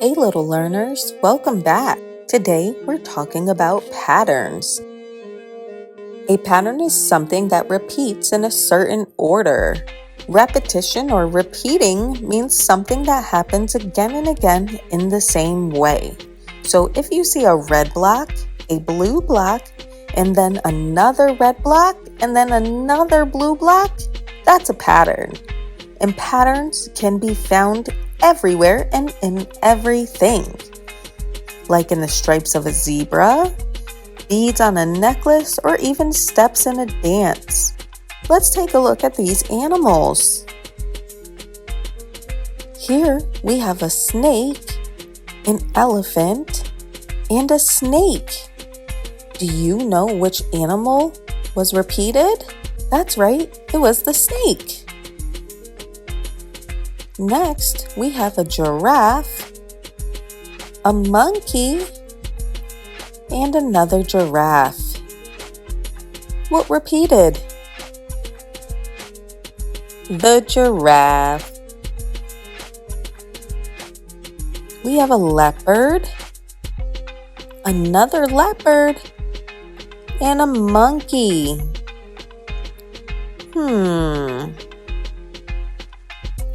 Hey little learners, welcome back. Today we're talking about patterns. A pattern is something that repeats in a certain order. Repetition or repeating means something that happens again and again in the same way. So if you see a red block, a blue block, and then another red block, and then another blue block, that's a pattern. And patterns can be found everywhere and in everything, like in the stripes of a zebra, beads on a necklace, or even steps in a dance. Let's take a look at these animals. Here we have a snake, an elephant, and a snake. Do you know which animal was repeated? That's right, it was the snake. Next, we have a giraffe, a monkey, and another giraffe. What repeated? The giraffe. We have a leopard, another leopard, and a monkey.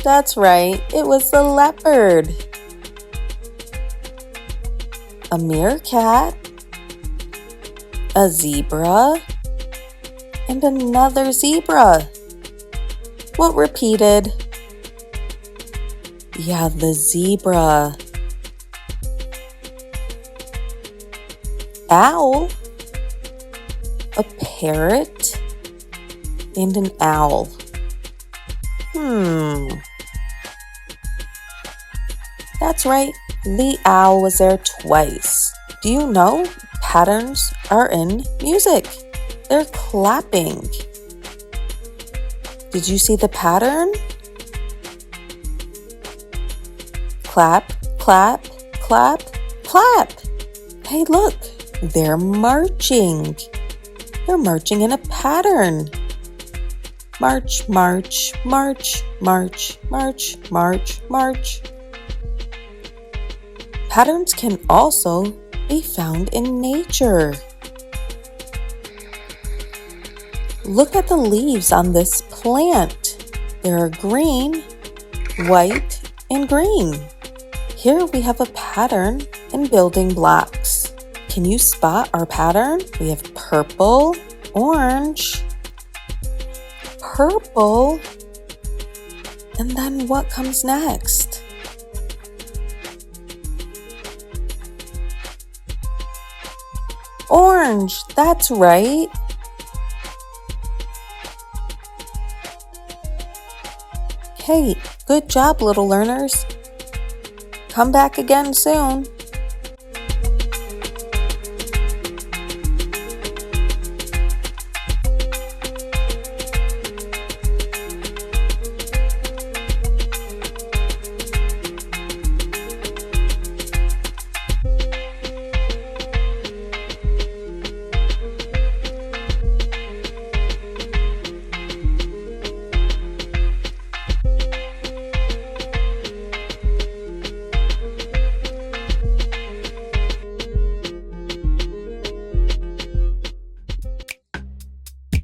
That's right, it was the leopard. A meerkat, a zebra, and another zebra. What repeated? Yeah, the zebra. Owl, a parrot, and an owl. That's right, the owl was there twice. Do you know patterns are in music? They're clapping. Did you see the pattern? Clap, clap, clap, clap. Hey, look, they're marching. They're marching in a pattern. March, march, march, march, march, march, march. Patterns can also be found in nature. Look at the leaves on this plant. They are green, white, and green. Here we have a pattern in building blocks. Can you spot our pattern? We have purple, orange, purple, and then what comes next? Orange, that's right. Hey, good job, little learners. Come back again soon.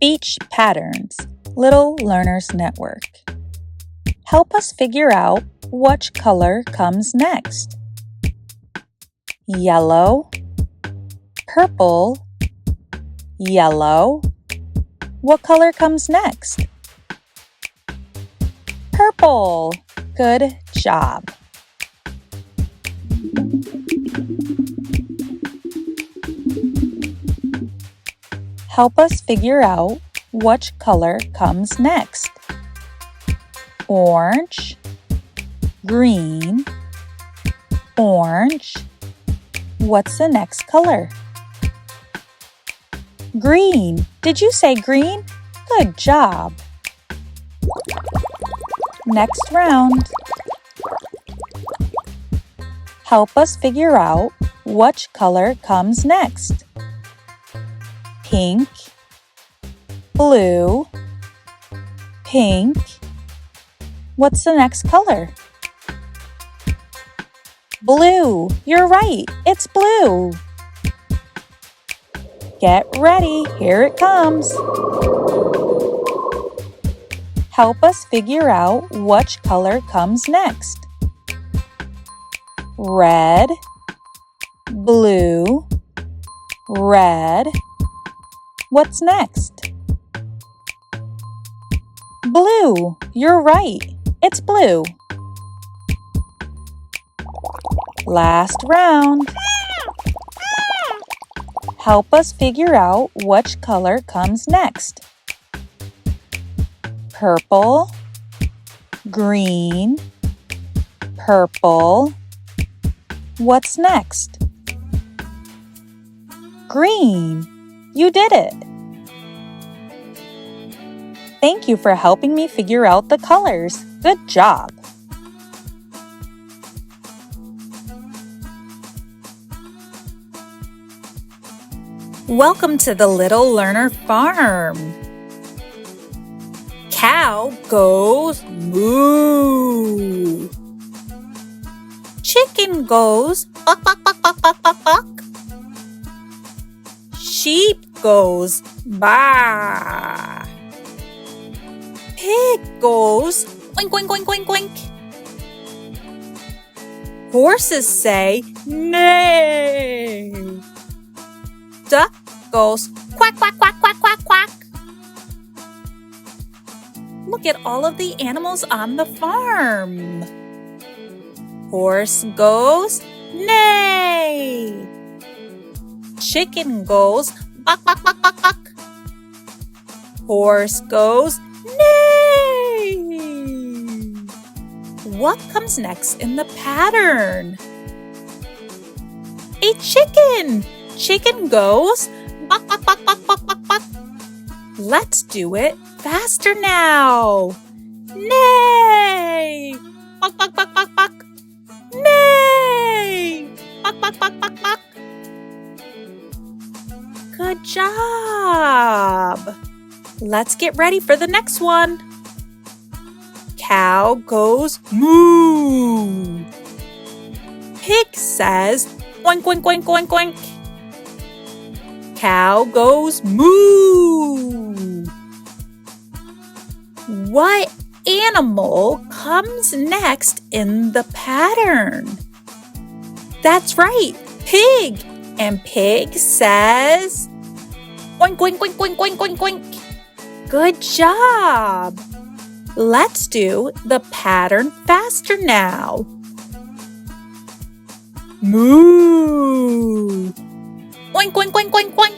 Beach Patterns, Little Learners Network. Help us figure out which color comes next. Yellow, purple, yellow. What color comes next? Purple. Good job. Help us figure out which color comes next. Orange, green, orange. What's the next color? Green. Did you say green? Good job. Next round. Help us figure out which color comes next. Pink, blue, pink. What's the next color? Blue. You're right. It's blue. Get ready. Here it comes. Help us figure out which color comes next. Red, blue, red. What's next? Blue. You're right. It's blue. Last round. Help us figure out which color comes next. Purple, green, purple. What's next? Green. You did it. Thank you for helping me figure out the colors. Good job. Welcome to the Little Learner Farm. Cow goes moo. Chicken goes buck, buck, buck, buck, buck, buck, buck. Sheep goes baa. Pig goes oink, oink, oink, oink, oink. Horses say neigh. Duck goes quack, quack, quack, quack, quack, quack. Look at all of the animals on the farm. Horse goes neigh. Chicken goes buck, buck, buck, buck, buck. Horse goes neigh. What comes next in the pattern? A chicken. Chicken goes buck, buck, buck, buck, buck, buck, buck. Let's do it faster now. Neigh. Buck, buck, buck, buck, buck. Neigh. Buck, buck, buck, buck, buck. Good job. Let's get ready for the next one. Cow goes moo. Pig says oink, oink, oink, oink, oink. Cow goes moo. What animal comes next in the pattern? That's right, pig. And pig says oink, oink, oink, oink, oink, oink, oink. Good job. Let's do the pattern faster now. Moo. Oink, oink, oink, oink, oink.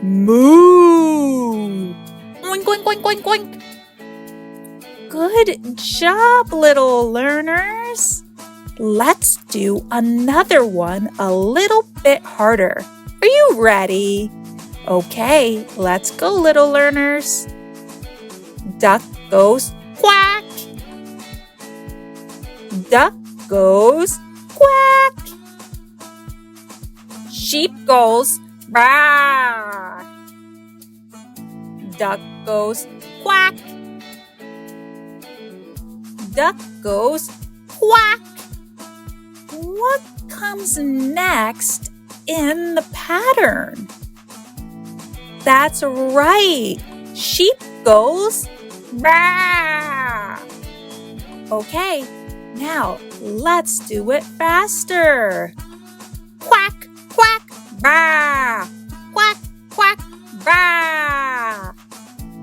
Moo. Oink, oink, oink, oink, oink. Good job, little learners. Let's do another one a little bit harder. Are you ready? Okay, let's go, little learners. Duck goes quack. Duck goes quack. Sheep goes baa. Duck goes quack. Duck goes quack. What comes next in the pattern? That's right. Sheep goes baa. Okay, now let's do it faster. Quack, quack, baa. Quack, quack, baa.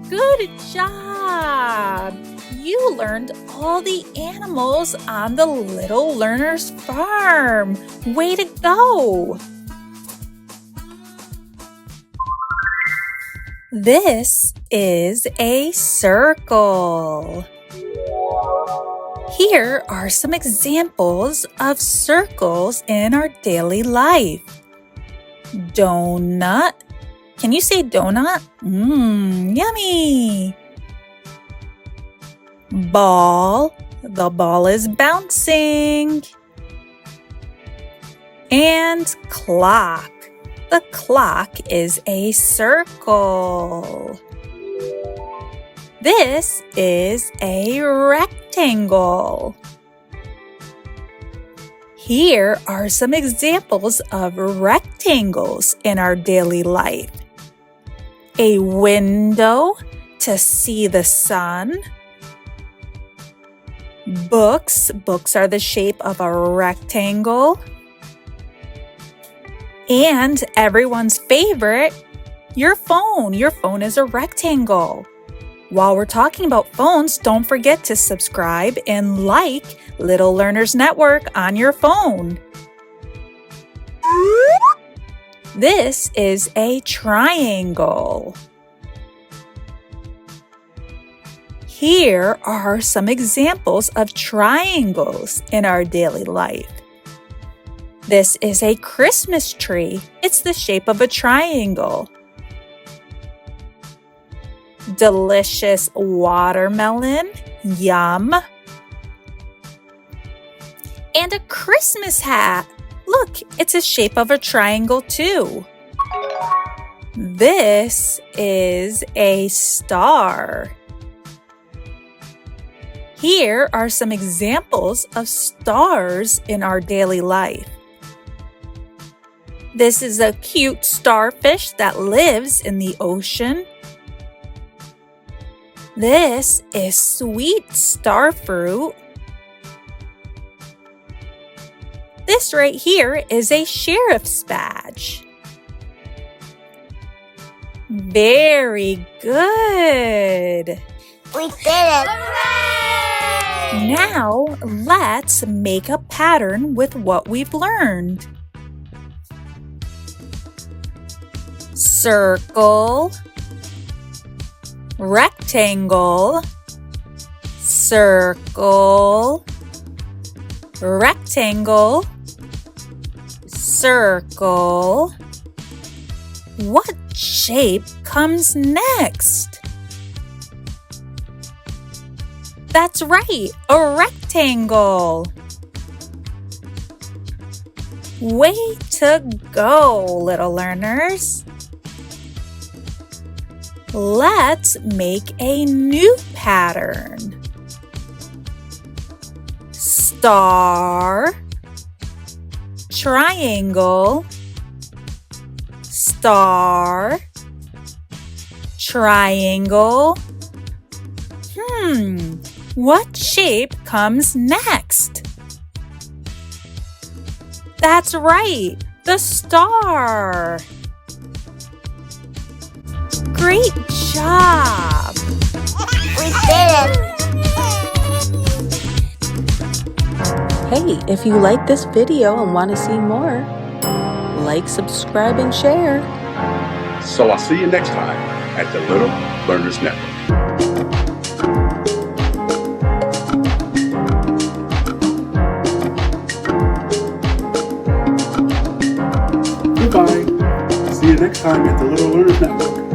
Good job. You learned all the animals on the Little Learner's Farm. Way to go. This is a circle. Here are some examples of circles in our daily life. Donut. Can you say donut? Yummy. Ball. The ball is bouncing. And clock. The clock is a circle. This is a rectangle. Here are some examples of rectangles in our daily life. A window to see the sun. Books are the shape of a rectangle. And everyone's favorite, your phone. Your phone is a rectangle. While we're talking about phones, don't forget to subscribe and like Little Learners Network on your phone. This is a triangle. Here are some examples of triangles in our daily life. This is a Christmas tree. It's the shape of a triangle. Delicious watermelon, yum. And a Christmas hat. Look, it's a shape of a triangle too. This is a star. Here are some examples of stars in our daily life. This is a cute starfish that lives in the ocean. This is sweet starfruit. This right here is a sheriff's badge. Very good. We did it! Hooray! Now, let's make a pattern with what we've learned. Circle, rectangle, circle, rectangle, circle. What shape comes next? That's right, a rectangle. Way to go, little learners. Let's make a new pattern. Star, triangle, star, triangle. What shape comes next? That's right, the star. Great job! We did it! Hey, if you like this video and want to see more, like, subscribe, and share. So I'll see you next time at the Little Learners Network. Goodbye. See you next time at the Little Learners Network.